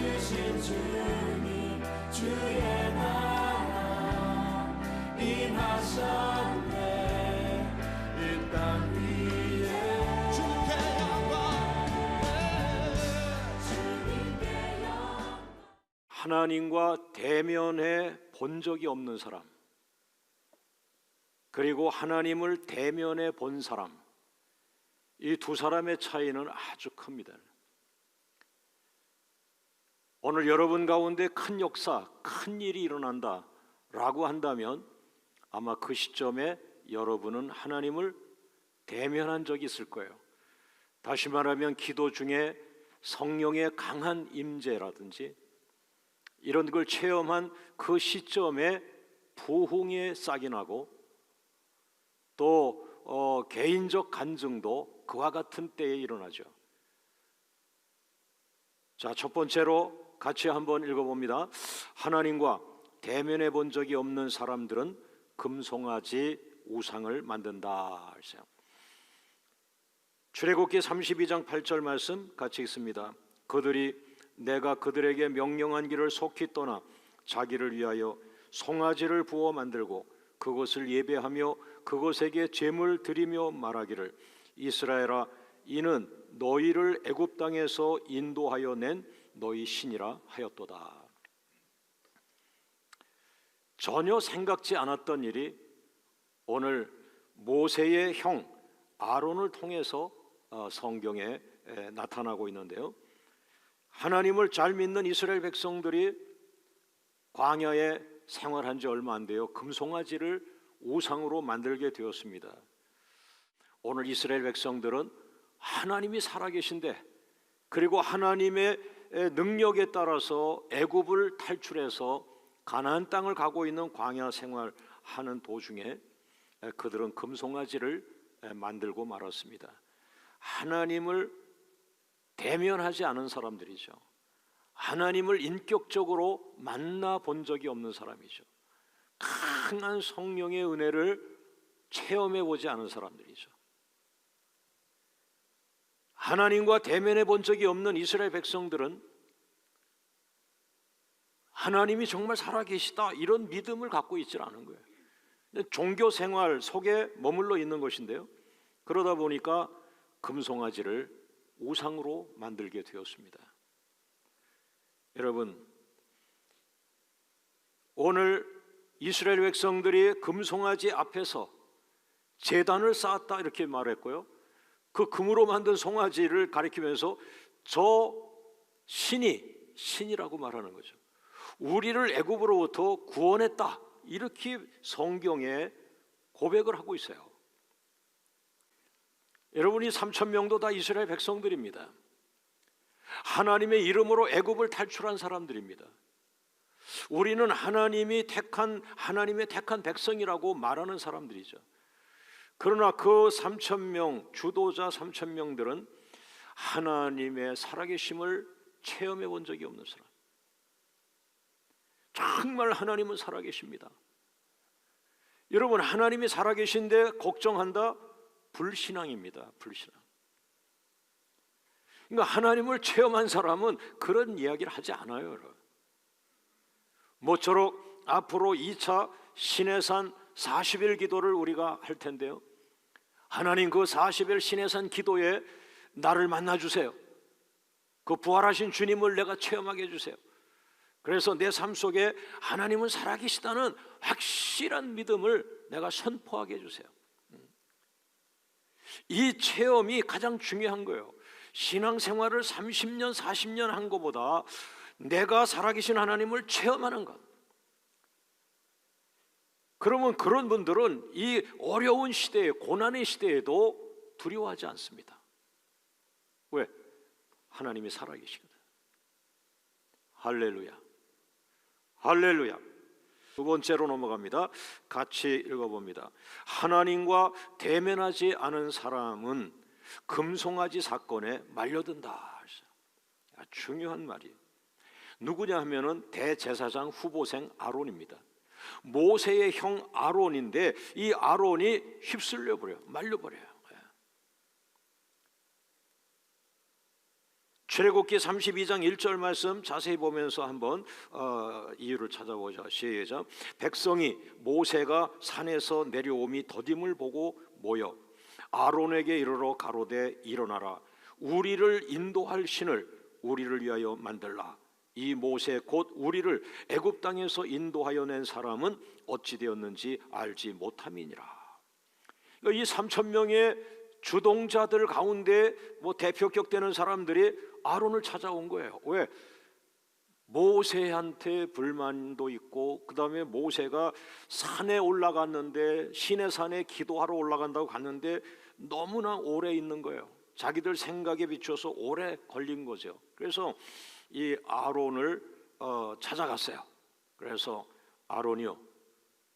주신 주님 주의 나라 임하셨네. 이 땅 위에 주님께 영광. 하나님과 대면해 본 적이 없는 사람, 그리고 하나님을 대면해 본 사람, 이 두 사람의 차이는 아주 큽니다. 오늘 여러분 가운데 큰 역사, 큰 일이 일어난다라고 한다면 아마 그 시점에 여러분은 하나님을 대면한 적이 있을 거예요. 다시 말하면 기도 중에 성령의 강한 임재라든지 이런 걸 체험한 그 시점에 부흥의 싹이 나고 또 개인적 간증도 그와 같은 때에 일어나죠. 자, 첫 번째로 같이 한번 읽어봅니다. 하나님과 대면해 본 적이 없는 사람들은 금송아지 우상을 만든다. 출애굽기 32장 8절 말씀 같이 읽습니다. 그들이 내가 그들에게 명령한 길을 속히 떠나 자기를 위하여 송아지를 부어 만들고 그것을 예배하며 그것에게 제물 드리며 말하기를 이스라엘아 이는 너희를 애굽 땅에서 인도하여 낸 너희 신이라 하였도다. 전혀 생각지 않았던 일이 오늘 모세의 형 아론을 통해서 성경에 나타나고 있는데요. 하나님을 잘 믿는 이스라엘 백성들이 광야에 생활한 지 얼마 안 돼요. 금송아지를 우상으로 만들게 되었습니다. 오늘 이스라엘 백성들은 하나님이 살아계신데, 그리고 하나님의 능력에 따라서 애굽을 탈출해서 가나안 땅을 가고 있는 광야 생활하는 도중에 그들은 금송아지를 만들고 말았습니다. 하나님을 대면하지 않은 사람들이죠. 하나님을 인격적으로 만나본 적이 없는 사람이죠. 강한 성령의 은혜를 체험해 보지 않은 사람들이죠. 하나님과 대면해 본 적이 없는 이스라엘 백성들은 하나님이 정말 살아계시다 이런 믿음을 갖고 있지 않은 거예요. 종교 생활 속에 머물러 있는 것인데요. 그러다 보니까 금송아지를 우상으로 만들게 되었습니다. 여러분, 오늘 이스라엘 백성들이 금송아지 앞에서 제단을 쌓았다 이렇게 말했고요. 그 금으로 만든 송아지를 가리키면서 저 신이라고 말하는 거죠. 우리를 애굽으로부터 구원했다 이렇게 성경에 고백을 하고 있어요. 여러분이 3,000명도 다 이스라엘 백성들입니다. 하나님의 이름으로 애굽을 탈출한 사람들입니다. 우리는 하나님의 택한 백성이라고 말하는 사람들이죠. 그러나 그 3,000명, 주도자 3,000명들은 하나님의 살아계심을 체험해 본 적이 없는 사람. 정말 하나님은 살아계십니다. 여러분, 하나님이 살아계신데 걱정한다? 불신앙입니다. 불신앙. 그러니까 하나님을 체험한 사람은 그런 이야기를 하지 않아요. 여러분. 모쪼록 앞으로 2차 시내산 40일 기도를 우리가 할 텐데요. 하나님, 그 40일 시내산 기도에 나를 만나주세요. 그 부활하신 주님을 내가 체험하게 해주세요. 그래서 내 삶 속에 하나님은 살아계시다는 확실한 믿음을 내가 선포하게 해주세요. 이 체험이 가장 중요한 거예요. 신앙생활을 30년, 40년 한 것보다 내가 살아계신 하나님을 체험하는 것. 그러면 그런 분들은 이 어려운 시대에, 고난의 시대에도 두려워하지 않습니다. 왜? 하나님이 살아계시거든. 할렐루야. 할렐루야. 두 번째로 넘어갑니다. 같이 읽어봅니다. 하나님과 대면하지 않은 사람은 금송아지 사건에 말려든다. 중요한 말이에요. 누구냐 하면은 대제사장 후보생 아론입니다. 모세의 형 아론인데 이 아론이 휩쓸려 버려요. 말려 버려요. 출애굽기 32장 1절 말씀 자세히 보면서 한번 이유를 찾아보자. 시작. 백성이 모세가 산에서 내려옴이 더딤을 보고 모여 아론에게 이르러 가로되 일어나라, 우리를 인도할 신을 우리를 위하여 만들라. 이 모세 곧 우리를 애굽 땅에서 인도하여 낸 사람은 어찌 되었는지 알지 못함이니라. 이 3천 명의 주동자들 가운데 대표격 되는 사람들이 아론을 찾아온 거예요. 왜? 모세한테 불만도 있고, 그 다음에 모세가 산에 올라갔는데, 시내 산에 기도하러 올라간다고 갔는데 너무나 오래 있는 거예요. 자기들 생각에 비춰서 오래 걸린 거죠. 그래서 이 아론을 찾아갔어요. 그래서 아론이요,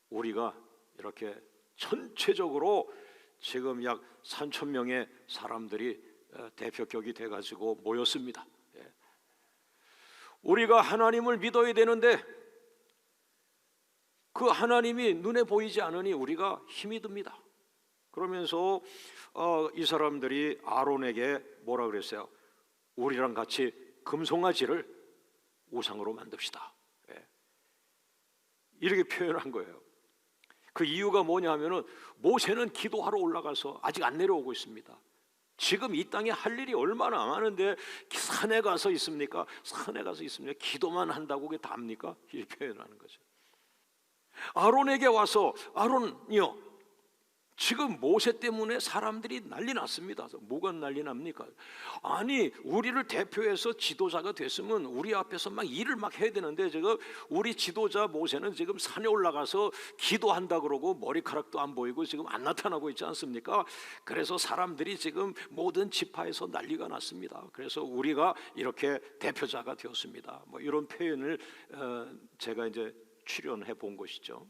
우리가 이렇게 전체적으로 지금 약 3천 명의 사람들이 대표격이 돼가지고 모였습니다. 우리가 하나님을 믿어야 되는데 그 하나님이 눈에 보이지 않으니 우리가 힘이 듭니다. 그러면서 이 사람들이 아론에게 뭐라 그랬어요? 우리랑 같이 금송아지를 우상으로 만듭시다. 이렇게 표현한 거예요. 그 이유가 뭐냐면은 모세는 기도하러 올라가서 아직 안 내려오고 있습니다. 지금 이 땅에 할 일이 얼마나 많은데 산에 가서 있습니까? 산에 가서 있습니까? 기도만 한다고 그게 답니까? 이렇게 표현하는 거죠. 아론에게 와서 아론이요, 지금 모세 때문에 사람들이 난리 났습니다. 뭐가 난리 납니까? 아니, 우리를 대표해서 지도자가 됐으면 우리 앞에서 막 일을 막 해야 되는데 지금 우리 지도자 모세는 지금 산에 올라가서 기도한다 그러고 머리카락도 안 보이고 지금 안 나타나고 있지 않습니까? 그래서 사람들이 지금 모든 지파에서 난리가 났습니다. 그래서 우리가 이렇게 대표자가 되었습니다. 이런 표현을 제가 이제 출연해 본 것이죠.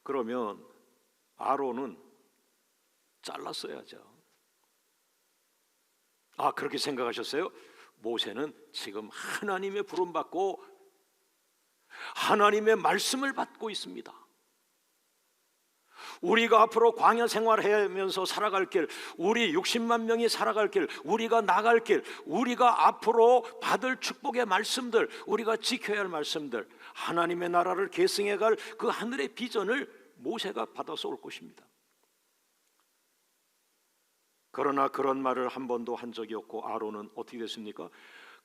그러면 아론은 잘랐어야죠. 그렇게 생각하셨어요? 모세는 지금 하나님의 부름 받고 하나님의 말씀을 받고 있습니다. 우리가 앞으로 광야 생활하면서 살아갈 길, 우리 60만 명이 살아갈 길, 우리가 나갈 길, 우리가 앞으로 받을 축복의 말씀들, 우리가 지켜야 할 말씀들, 하나님의 나라를 계승해 갈 그 하늘의 비전을 모세가 받아서 올 것입니다. 그러나 그런 말을 한 번도 한 적이 없고 아론은 어떻게 됐습니까?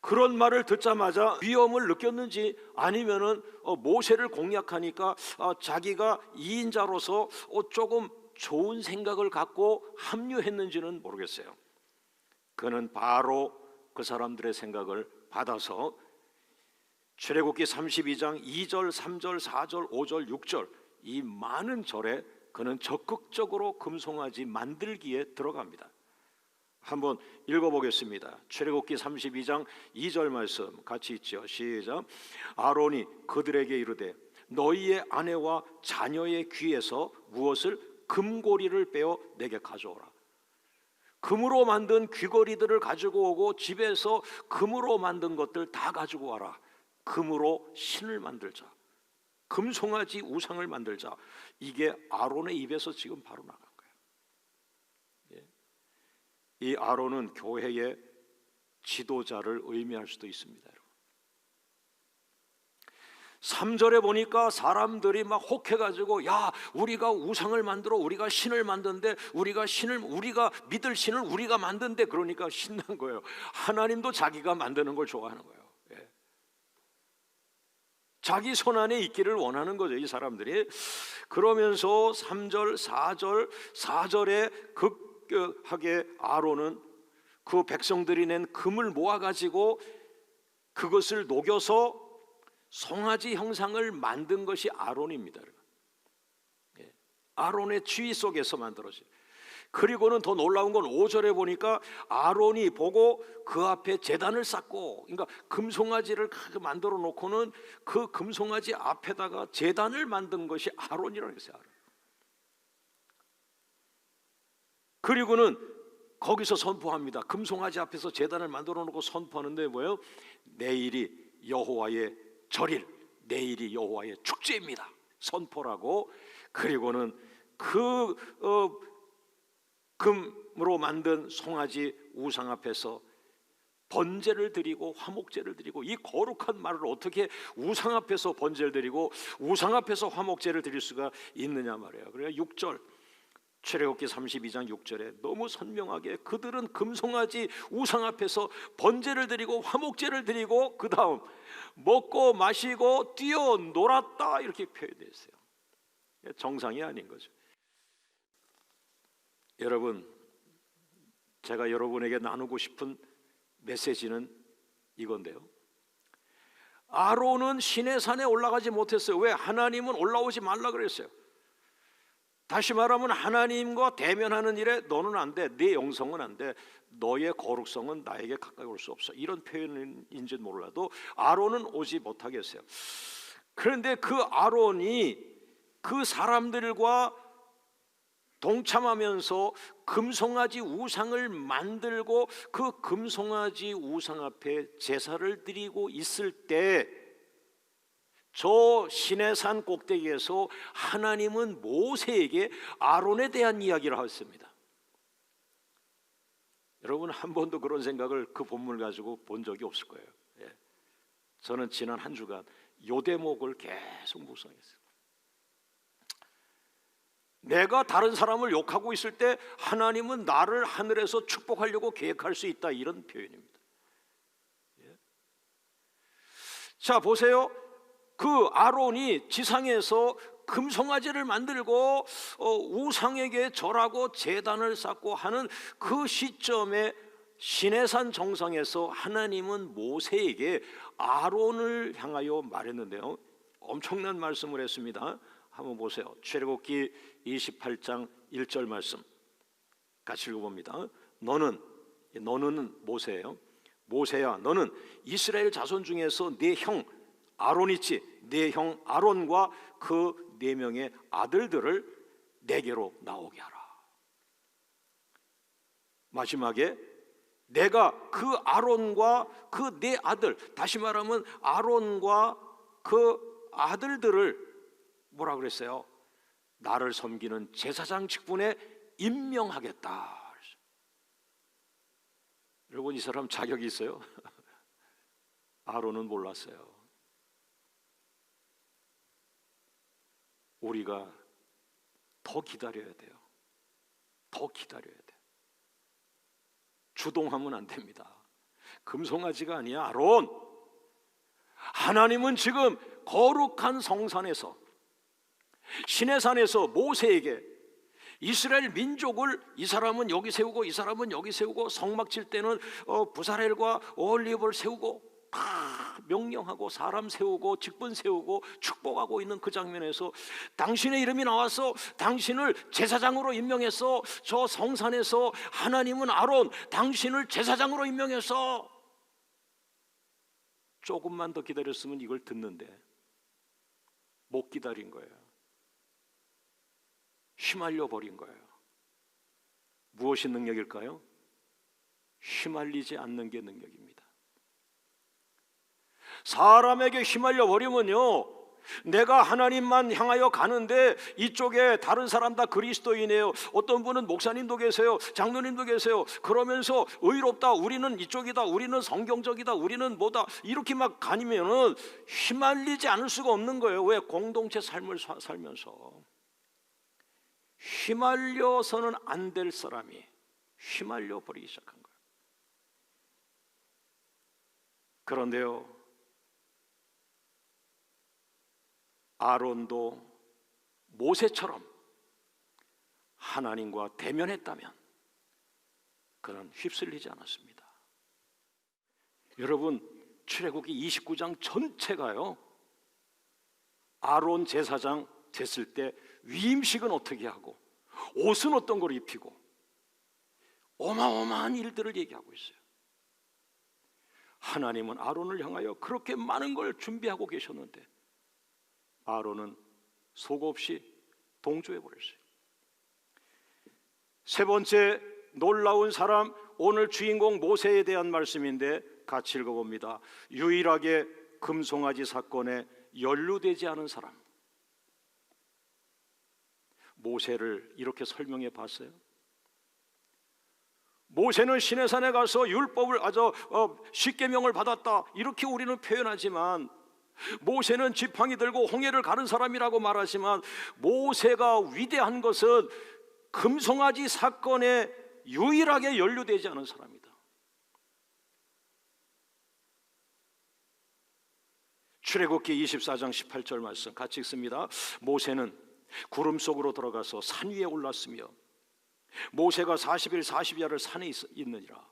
그런 말을 듣자마자 위험을 느꼈는지 아니면은 모세를 공략하니까 자기가 이인자로서 조금 좋은 생각을 갖고 합류했는지는 모르겠어요. 그는 바로 그 사람들의 생각을 받아서 출애굽기 32장 2절, 3절, 4절, 5절, 6절 이 많은 절에 그는 적극적으로 금송아지 만들기에 들어갑니다. 한번 읽어보겠습니다. 출애굽기 32장 2절 말씀 같이 있죠. 시작. 아론이 그들에게 이르되 너희의 아내와 자녀의 귀에서 무엇을 금고리를 빼어 내게 가져오라. 금으로 만든 귀걸이들을 가지고 오고 집에서 금으로 만든 것들 다 가지고 와라. 금으로 신을 만들자. 금송아지 우상을 만들자. 이게 아론의 입에서 지금 바로 나간 거예요. 이 아론은 교회의 지도자를 의미할 수도 있습니다. 여러분. 3절에 보니까 사람들이 막 혹해가지고 야, 우리가 우상을 만들어, 우리가 신을 만드는데 우리가 믿을 신을 우리가 만든데, 그러니까 신난 거예요. 하나님도 자기가 만드는 걸 좋아하는 거예요. 자기 손 안에 있기를 원하는 거죠, 이 사람들이. 그러면서 3절, 4절에 급하게 아론은 그 백성들이 낸 금을 모아가지고 그것을 녹여서 송아지 형상을 만든 것이 아론입니다. 아론의 지휘 속에서 만들어져요. 그리고는 더 놀라운 건 5절에 보니까 아론이 보고 그 앞에 제단을 쌓고, 그러니까 금송아지를 만들어 놓고는 그 금송아지 앞에다가 제단을 만든 것이 아론이라고 했어요. 그리고는 거기서 선포합니다. 금송아지 앞에서 제단을 만들어 놓고 선포하는데 뭐예요? 내일이 여호와의 절일, 내일이 여호와의 축제입니다. 선포라고. 그리고는 그 금으로 만든 송아지 우상 앞에서 번제를 드리고 화목제를 드리고, 이 거룩한 말을 어떻게 우상 앞에서 번제를 드리고 우상 앞에서 화목제를 드릴 수가 있느냐 말이에요. 그러니까 6절 출애굽기 32장 6절에 너무 선명하게 그들은 금송아지 우상 앞에서 번제를 드리고 화목제를 드리고 그 다음 먹고 마시고 뛰어 놀았다, 이렇게 표현되어 있어요. 정상이 아닌 거죠. 여러분, 제가 여러분에게 나누고 싶은 메시지는 이건데요, 아론은 시내산에 올라가지 못했어요. 왜? 하나님은 올라오지 말라 그랬어요. 다시 말하면 하나님과 대면하는 일에 너는 안 돼, 네 영성은 안 돼, 너의 거룩성은 나에게 가까이 올 수 없어, 이런 표현인지 몰라도 아론은 오지 못하겠어요. 그런데 그 아론이 그 사람들과 동참하면서 금송아지 우상을 만들고 그 금송아지 우상 앞에 제사를 드리고 있을 때, 저 시내산 꼭대기에서 하나님은 모세에게 아론에 대한 이야기를 하였습니다. 여러분, 한 번도 그런 생각을 그 본문을 가지고 본 적이 없을 거예요. 저는 지난 한 주간 요 대목을 계속 묵상했어요. 내가 다른 사람을 욕하고 있을 때 하나님은 나를 하늘에서 축복하려고 계획할 수 있다, 이런 표현입니다. 자, 보세요. 그 아론이 지상에서 금송아지를 만들고 우상에게 절하고 제단을 쌓고 하는 그 시점에 시내산 정상에서 하나님은 모세에게 아론을 향하여 말했는데요, 엄청난 말씀을 했습니다. 한번 보세요. 출애굽기 28장 1절 말씀 같이 읽어봅니다. 너는 모세예요. 모세야, 너는 이스라엘 자손 중에서 네 형 아론 있지, 네 형 아론과 그 네 명의 아들들을 내게로 나오게 하라. 마지막에 내가 그 아론과 그 네 아들, 다시 말하면 아론과 그 아들들을 뭐라 그랬어요? 나를 섬기는 제사장 직분에 임명하겠다. 여러분, 이 사람 자격이 있어요? 아론은 몰랐어요. 우리가 더 기다려야 돼요. 더 기다려야 돼요. 주동하면 안 됩니다. 금송아지가 아니야, 아론. 하나님은 지금 거룩한 성산에서, 시내산에서 모세에게 이스라엘 민족을, 이 사람은 여기 세우고 이 사람은 여기 세우고, 성막 칠 때는 부사렐과 오홀리브를 세우고 다 명령하고 사람 세우고 직분 세우고 축복하고 있는 그 장면에서 당신의 이름이 나와서 당신을 제사장으로 임명해서, 저 성산에서 하나님은 아론 당신을 제사장으로 임명해서, 조금만 더 기다렸으면 이걸 듣는데 못 기다린 거예요. 휘말려 버린 거예요. 무엇이 능력일까요? 휘말리지 않는 게 능력입니다. 사람에게 휘말려 버리면요, 내가 하나님만 향하여 가는데 이쪽에 다른 사람 다 그리스도인이에요, 어떤 분은 목사님도 계세요, 장로님도 계세요, 그러면서 의롭다, 우리는 이쪽이다, 우리는 성경적이다, 우리는 뭐다, 이렇게 막 가니면은 휘말리지 않을 수가 없는 거예요. 왜? 공동체 삶을 살면서 휘말려서는 안 될 사람이 휘말려 버리기 시작한 거예요. 그런데요, 아론도 모세처럼 하나님과 대면했다면 그는 휩쓸리지 않았습니다. 여러분, 출애굽기 29장 전체가요, 아론 제사장 됐을 때 위임식은 어떻게 하고 옷은 어떤 걸 입히고 어마어마한 일들을 얘기하고 있어요. 하나님은 아론을 향하여 그렇게 많은 걸 준비하고 계셨는데 아론은 속없이 동조해 버렸어요. 세 번째 놀라운 사람, 오늘 주인공 모세에 대한 말씀인데 같이 읽어봅니다. 유일하게 금송아지 사건에 연루되지 않은 사람. 모세를 이렇게 설명해 봤어요. 모세는 시내산에 가서 율법을 아주 십계명을 받았다 이렇게 우리는 표현하지만, 모세는 지팡이 들고 홍해를 가른 사람이라고 말하지만, 모세가 위대한 것은 금송아지 사건에 유일하게 연루되지 않은 사람이다. 출애굽기 24장 18절 말씀 같이 읽습니다. 모세는 구름 속으로 들어가서 산 위에 올랐으며 모세가 40일 40야를 산에 있느니라.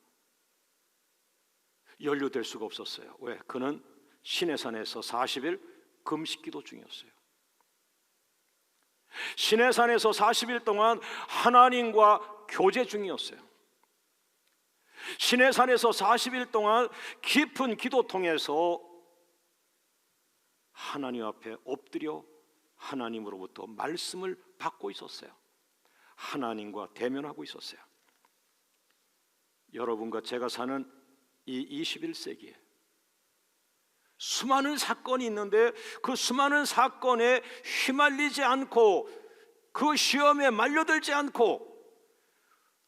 연루될 수가 없었어요. 왜? 그는 시내산에서 40일 금식기도 중이었어요. 시내산에서 40일 동안 하나님과 교제 중이었어요. 시내산에서 40일 동안 깊은 기도 통해서 하나님 앞에 엎드려 하나님으로부터 말씀을 받고 있었어요. 하나님과 대면하고 있었어요. 여러분과 제가 사는 이 21세기에 수많은 사건이 있는데 그 수많은 사건에 휘말리지 않고 그 시험에 말려들지 않고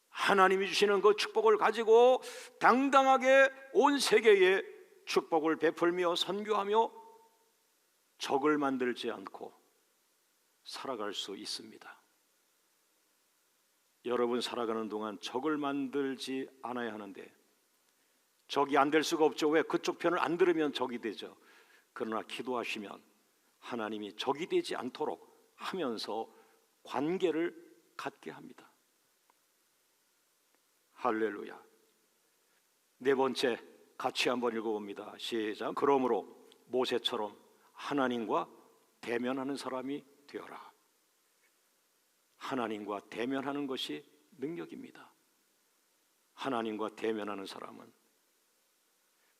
하나님이 주시는 그 축복을 가지고 당당하게 온 세계에 축복을 베풀며 선교하며 적을 만들지 않고 살아갈 수 있습니다. 여러분 살아가는 동안 적을 만들지 않아야 하는데 적이 안 될 수가 없죠. 왜? 그쪽 편을 안 들으면 적이 되죠. 그러나 기도하시면 하나님이 적이 되지 않도록 하면서 관계를 갖게 합니다. 할렐루야. 네 번째 같이 한번 읽어봅니다. 시작. 그러므로 모세처럼 하나님과 대면하는 사람이 되어라. 하나님과 대면하는 것이 능력입니다. 하나님과 대면하는 사람은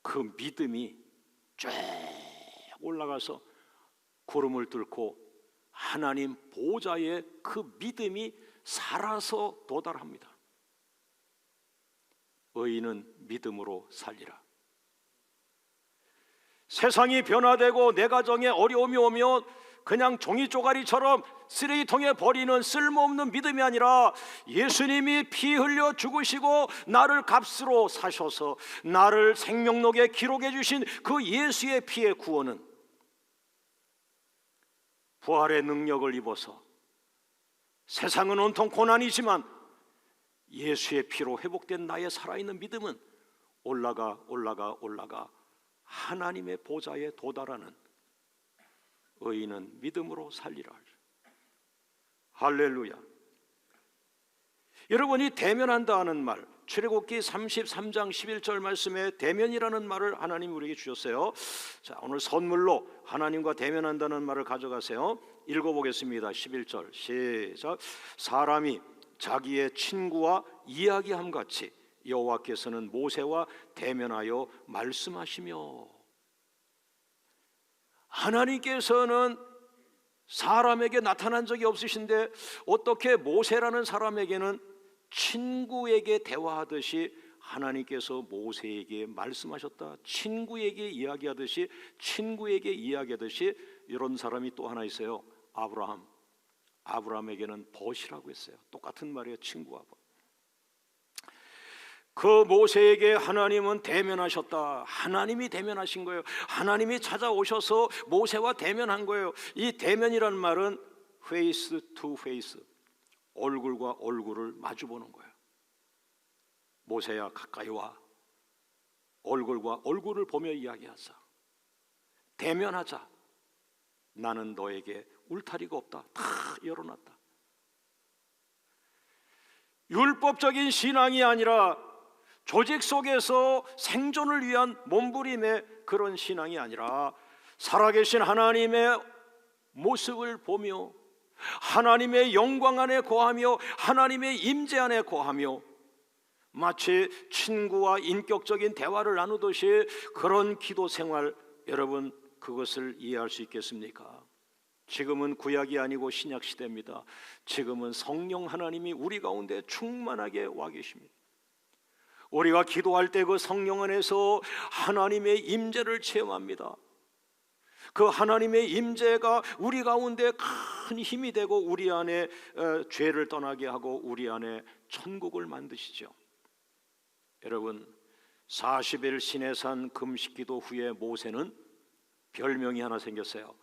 그 믿음이 쭉 올라가서 구름을 뚫고 하나님 보좌에 그 믿음이 살아서 도달합니다. 의인은 믿음으로 살리라. 세상이 변화되고 내 가정에 어려움이 오면 그냥 종이 쪼가리처럼 쓰레기통에 버리는 쓸모없는 믿음이 아니라 예수님이 피 흘려 죽으시고 나를 값으로 사셔서 나를 생명록에 기록해 주신 그 예수의 피의 구원은 부활의 능력을 입어서 세상은 온통 고난이지만 예수의 피로 회복된 나의 살아있는 믿음은 올라가 하나님의 보좌에 도달하는 의인은 믿음으로 살리라. 할렐루야. 여러분이 대면한다 하는 말, 출애굽기 33장 11절 말씀에 대면이라는 말을 하나님 우리에게 주셨어요. 자, 오늘 선물로 하나님과 대면한다는 말을 가져가세요. 읽어보겠습니다. 11절 시작. 사람이 자기의 친구와 이야기함 같이 여호와께서는 모세와 대면하여 말씀하시며. 하나님께서는 사람에게 나타난 적이 없으신데 어떻게 모세라는 사람에게는 친구에게 대화하듯이 하나님께서 모세에게 말씀하셨다. 친구에게 이야기하듯이 이런 사람이 또 하나 있어요. 아브라함에게는 벗이라고 했어요. 똑같은 말이에요. 친구와 벗. 그 모세에게 하나님은 대면하셨다. 하나님이 대면하신 거예요. 하나님이 찾아오셔서 모세와 대면한 거예요. 이 대면이라는 말은 face to face, 얼굴과 얼굴을 마주보는 거예요. 모세야 가까이 와. 얼굴과 얼굴을 보며 이야기하자. 대면하자. 나는 너에게 울타리가 없다. 다 열어놨다. 율법적인 신앙이 아니라 조직 속에서 생존을 위한 몸부림의 그런 신앙이 아니라 살아계신 하나님의 모습을 보며 하나님의 영광 안에 거하며 하나님의 임재 안에 거하며 마치 친구와 인격적인 대화를 나누듯이 그런 기도 생활, 여러분 그것을 이해할 수 있겠습니까? 지금은 구약이 아니고 신약 시대입니다. 지금은 성령 하나님이 우리 가운데 충만하게 와 계십니다. 우리가 기도할 때 그 성령 안에서 하나님의 임재를 체험합니다. 그 하나님의 임재가 우리 가운데 큰 힘이 되고 우리 안에 죄를 떠나게 하고 우리 안에 천국을 만드시죠. 여러분, 40일 시내산 금식기도 후에 모세는 별명이 하나 생겼어요.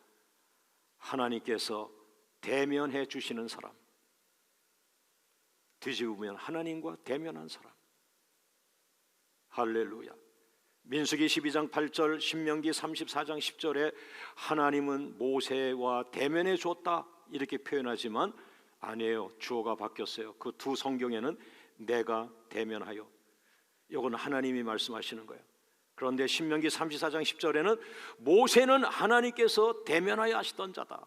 하나님께서 대면해 주시는 사람. 뒤집으면 하나님과 대면한 사람. 할렐루야. 민수기 12장 8절, 신명기 34장 10절에 하나님은 모세와 대면해 줬다 이렇게 표현하지만 아니에요. 주어가 바뀌었어요. 그 두 성경에는 내가 대면하여, 이건 하나님이 말씀하시는 거예요. 그런데 신명기 34장 10절에는 모세는 하나님께서 대면하여 하시던 자다.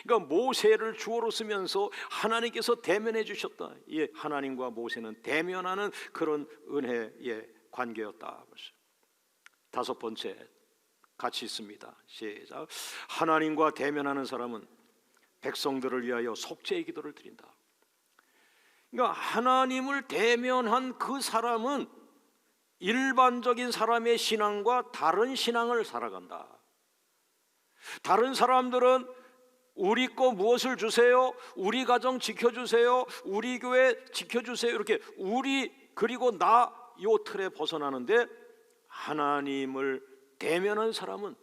그러니까 모세를 주어로 쓰면서 하나님께서 대면해 주셨다. 예, 하나님과 모세는 대면하는 그런 은혜의 관계였다. 다섯 번째 같이 있습니다. 시작. 하나님과 대면하는 사람은 백성들을 위하여 속죄의 기도를 드린다. 그러니까 하나님을 대면한 그 사람은 일반적인 사람의 신앙과 다른 신앙을 살아간다. 다른 사람들은 우리 거 무엇을 주세요? 우리 가정 지켜주세요. 우리 교회 지켜주세요. 이렇게 우리 그리고 나 요 틀에 벗어나는데, 하나님을 대면한 사람은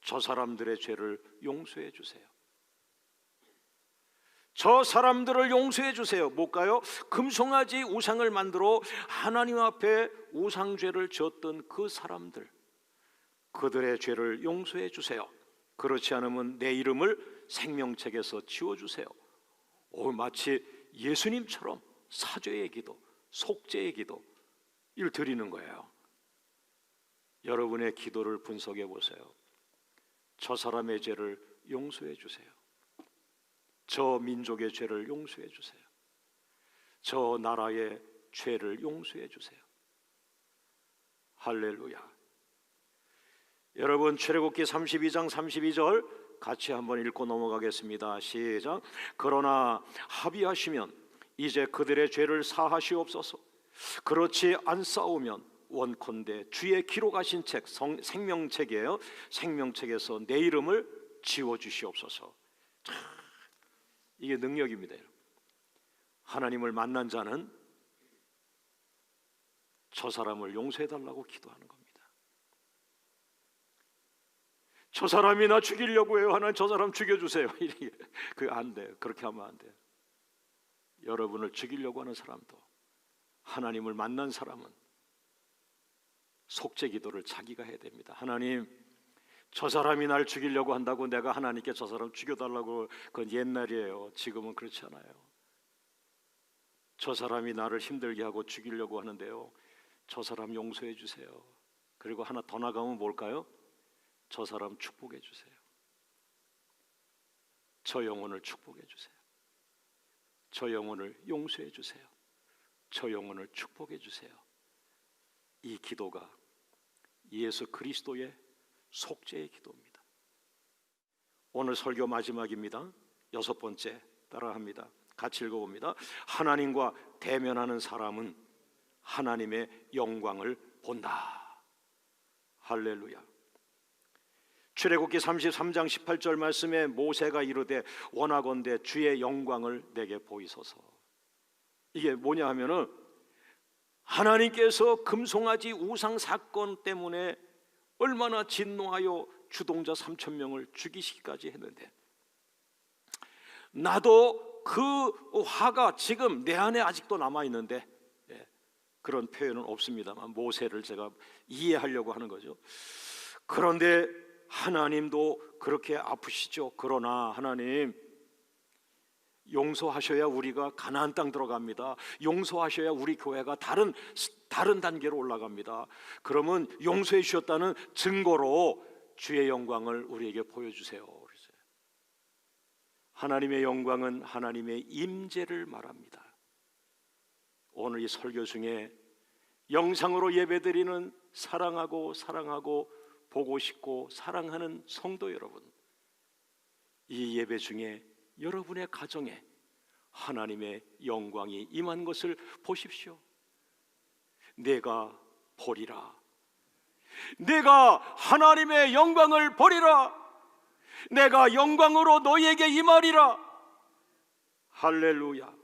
저 사람들의 죄를 용서해 주세요. 저 사람들을 용서해 주세요. 뭘까요? 금송아지 우상을 만들어 하나님 앞에 우상죄를 지었던 그 사람들, 그들의 죄를 용서해 주세요. 그렇지 않으면 내 이름을 생명책에서 지워주세요. 마치 예수님처럼 사죄의 기도, 속죄의 기도 이를 드리는 거예요. 여러분의 기도를 분석해 보세요. 저 사람의 죄를 용서해 주세요. 저 민족의 죄를 용서해 주세요. 저 나라의 죄를 용서해 주세요. 할렐루야. 여러분, 출애굽기 32장 32절 같이 한번 읽고 넘어가겠습니다. 시작. 그러나 합의하시면 이제 그들의 죄를 사하시옵소서. 그렇지 않사오면 원컨대 주의 기록하신 책, 생명책이에요. 생명책에서 내 이름을 지워주시옵소서. 이게 능력입니다. 하나님을 만난 자는 저 사람을 용서해달라고 기도하는 겁니다. 저 사람이 나 죽이려고 해요. 하나님 저 사람 죽여주세요. 그거 안 돼요. 그렇게 하면 안 돼요. 여러분을 죽이려고 하는 사람도, 하나님을 만난 사람은 속죄 기도를 자기가 해야 됩니다. 하나님, 저 사람이 날 죽이려고 한다고 내가 하나님께 저 사람 죽여달라고, 그건 옛날이에요. 지금은 그렇지 않아요. 저 사람이 나를 힘들게 하고 죽이려고 하는데요, 저 사람 용서해 주세요. 그리고 하나 더 나가면 뭘까요? 저 사람 축복해 주세요. 저 영혼을 축복해 주세요. 저 영혼을 용서해 주세요. 저 영혼을 축복해 주세요. 이 기도가 예수 그리스도의 속죄의 기도입니다. 오늘 설교 마지막입니다. 여섯 번째 따라합니다. 같이 읽어봅니다. 하나님과 대면하는 사람은 하나님의 영광을 본다. 할렐루야. 출애굽기 33장 18절 말씀에 모세가 이르되 원하건대 주의 영광을 내게 보이소서. 이게 뭐냐 하면은 하나님께서 금송아지 우상 사건 때문에 얼마나 진노하여 주동자 3,000명을 죽이시기까지 했는데, 나도 그 화가 지금 내 안에 아직도 남아있는데, 그런 표현은 없습니다만 모세를 제가 이해하려고 하는 거죠. 그런데 하나님도 그렇게 아프시죠. 그러나 하나님, 용서하셔야 우리가 가나안 땅 들어갑니다. 용서하셔야 우리 교회가 다른 단계로 올라갑니다. 그러면 용서해 주셨다는 증거로 주의 영광을 우리에게 보여주세요. 그랬어요. 하나님의 영광은 하나님의 임재를 말합니다. 오늘 이 설교 중에 영상으로 예배드리는 사랑하고 보고 싶고 사랑하는 성도 여러분, 이 예배 중에 여러분의 가정에 하나님의 영광이 임한 것을 보십시오. 내가 보리라. 내가 하나님의 영광을 보리라. 내가 영광으로 너희에게 임하리라. 할렐루야.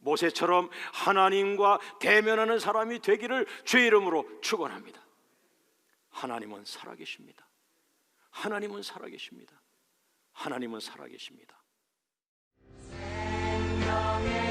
모세처럼 하나님과 대면하는 사람이 되기를 주의 이름으로 축원합니다. 하나님은 살아계십니다. 하나님은 살아계십니다. 하나님은 살아계십니다. 생명의